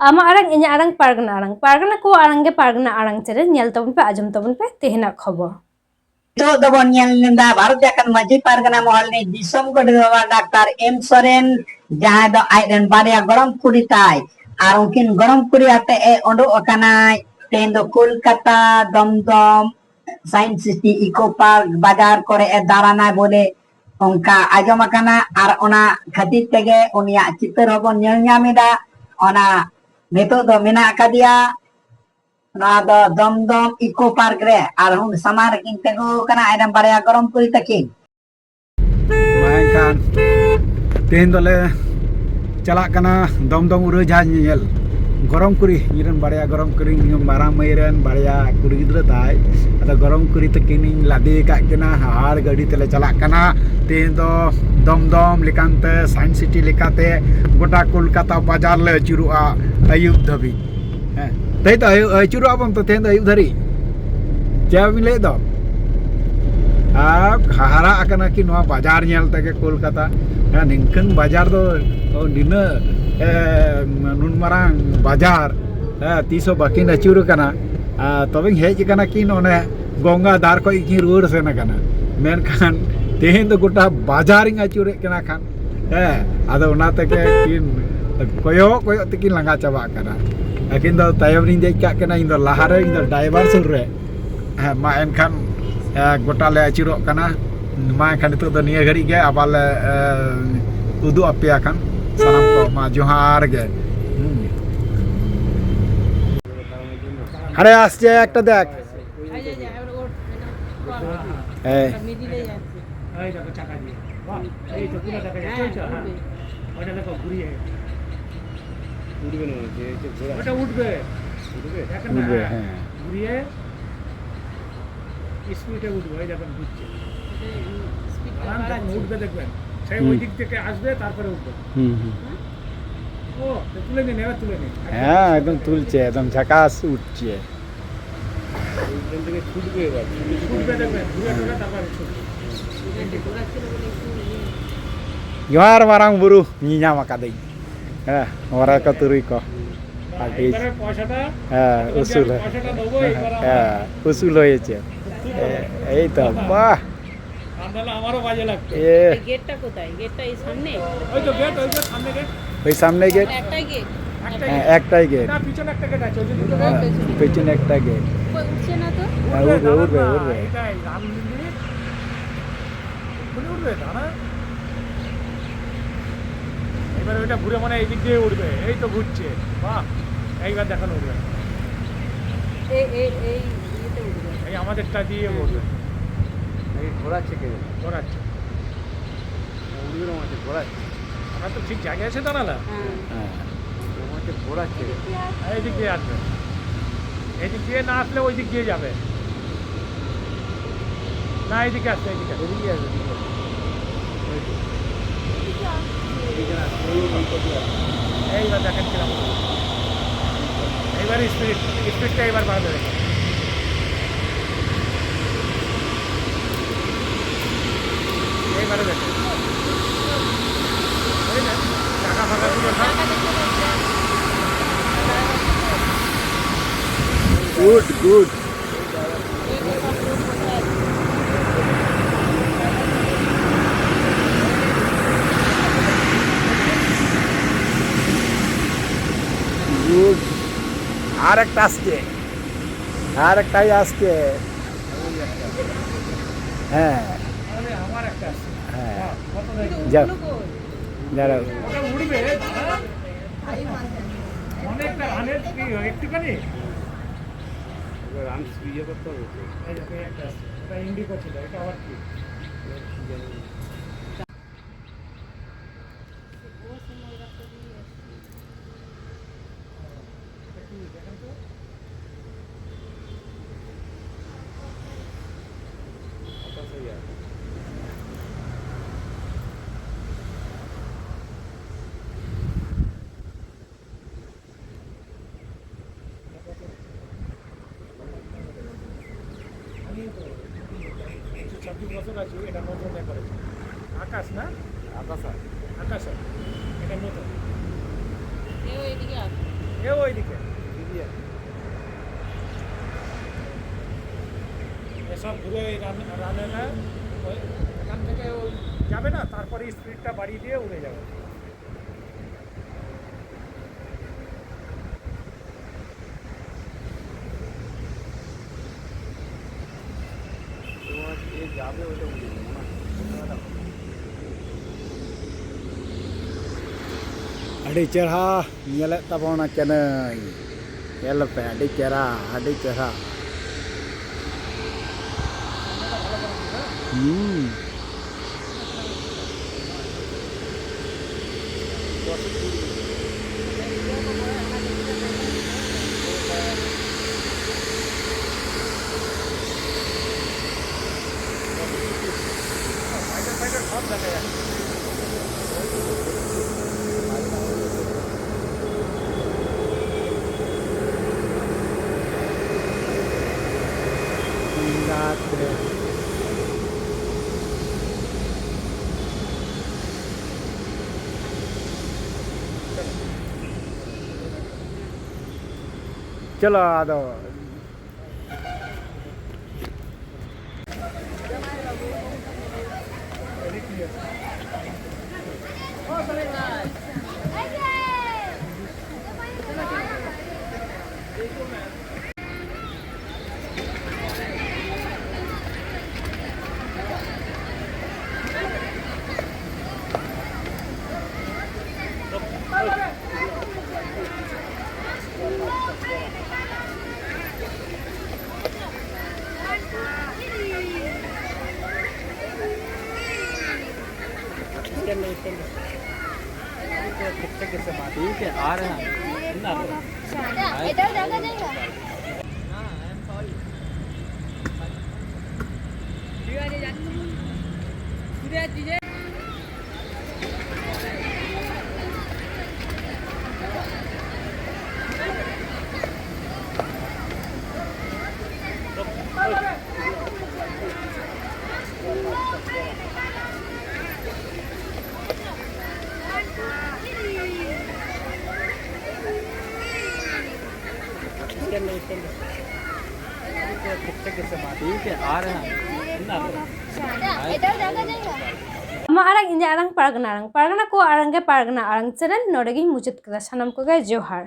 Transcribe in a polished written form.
ama arang inya arang pargana ko arang ge pargana arang chere nyel tabun pe ajum tabun pe tehina khobor itu dobon yang nenda Bharat Jakan Maji Pargana Mohal ni disom ko dewa Dr. M Soren jahan do aiden barya gorom kuri tai ar unkin gorom kuri ate e ondo okanai ten do Kolkata Domdom Science City Eco Park bazar kore e darana bole onka ajom akana ar ona khatir tege unia chitar hobon nyel nyamida ona neto do mena akadia nada Domdom Eco Park re ar hun samar king tego kana aiden barya gorom kuri takin mainkan ten dole chalak kana Domdom uru jahan nyel gorong kuri ngiran barya gorong kuri ngom marang mairan barya kuri gidra tai ada gorong kuri tekini lade ka kena har gadi tele chalak kana ten do Domdom likante Science City likate gota Kolkata bazar le churua ayub dhabi tai to churua bam to ten do ayub dhari jam le do hara akana ki noa bazar nyel tege Kolkata ningkan bazar do dina nun marang bazar tiso bakin achuru kana tobing hej kana kin one gonga dar ko ikin ruur sena kana menkan tehen do gota bazaring achure kana kan ado ona teke kin koyo tekin langa chaba kana akin do tayom ring dej ka kana indo lahare indo driver surre ma enkan gota le achuro kana ma enkan itu do niya gari ge abal udu ape akan sanam ko ma johar ge আরে আসছে একটা দেখ এই মিডিলে যাচ্ছে এই দেখো চাকা দিয়ে বাহ এই তো পুরো দেখা যাচ্ছে হ্যাঁ ওটা দেখো ঘুরিয়ে উঠবে না যে ঘোড়া ওটা উঠবে দেখেন না হ্যাঁ ঘুরিয়ে স্পিডে উঠবে এই দেখেন ঘুরছে স্পিড আরাম উঠবে দেখবেন সেই ওই দিক থেকে আসবে তারপরে উঠবে ও তুলে নিন এবার তুলে নিন হ্যাঁ একদম তুলছে একদম ঝাকাস উঠছে এইখান থেকে ছুটবে এবার ছুটবে দেখবেন ঘুরে ঘুরে তারপরে ছুটবে Yohar marang buru nyinya makadai. Orang ko turi ko. Ebaরে পয়সাটা উসুল পয়সাটা দেবো এবারে উসুল হয়েছে এই তো বাহ আন্দালা আমারও বাজে লাগছে এই গেটটা কোথায় গেটটা এই সামনে ওই তো গেট ওই যে সামনে গেট ওই সামনে গেট একটাই গেট একটাই গেট না পিছনে একটা গেট আছে ওই যে পিছনে একটা গেট কই উঠছে না তো উঠবে এটাই রাম মন্দির উঠবে না এবার ওটা ঘুরে মনে এই দিক দিয়ে উঠবে এই তো ঘুরছে বাহ এইবার দেখানো উঠবে এই ইয়েতে উঠবে এই আমাদেরটা দিয়ে উঠবে এই ঘোরাচ্ছে কে ঘোরাচ্ছে উড়ির মধ্যে ঘোরাচ্ছে আমরা তো ঠিক জায়গায় এসে দাঁড়ালাম হ্যাঁ ওর মধ্যে ঘোরাচ্ছে এই দিক দিয়ে আসবে এই দিক দিয়ে না আসলে ওই দিক দিয়ে যাবে না এইদিকে আসবে এইদিকে আসবে এইবার দেখেন কিরকম এইবার স্পিডটা এবার বাড়বে এইবারে দেখেন টাকা ফাঁকা গুড গুড গুড আর একটা আসছে আর একটাই আসছে হ্যাঁ আমার একটা আসছে হ্যাঁ যাও দাঁড়াও উড়বে অনেকটা রানের কি একটুখানি রান ইয়ে করতে হবে একটা এটা ইন্ডিকো ছিল এটা আবার কি এটা নতুন করেছে আকাশ না আকাশ এটা নতুন এইদিকে এ ওইদিকে দিয়ে এসব ঘুরে রানে ওই এখান থেকে ওই যাবে না, তারপরে স্পিডটা বাড়িয়ে দিয়ে উড়ে যাবে। যাবে ওইটা উড়ে যাবে না। adik cerah nyelek tabona kenai elepe adik cerah fighter সব দেখা যায়। चलो आ दो ठीक है आ रहे हैं इधर जाकर जाएगा ठीक है आ रहे हैं इधर जाकर जाएगा ama arang inya arang pargana ko arang ke pargana arang channel nodegi muchit kada sanam ko ga johar।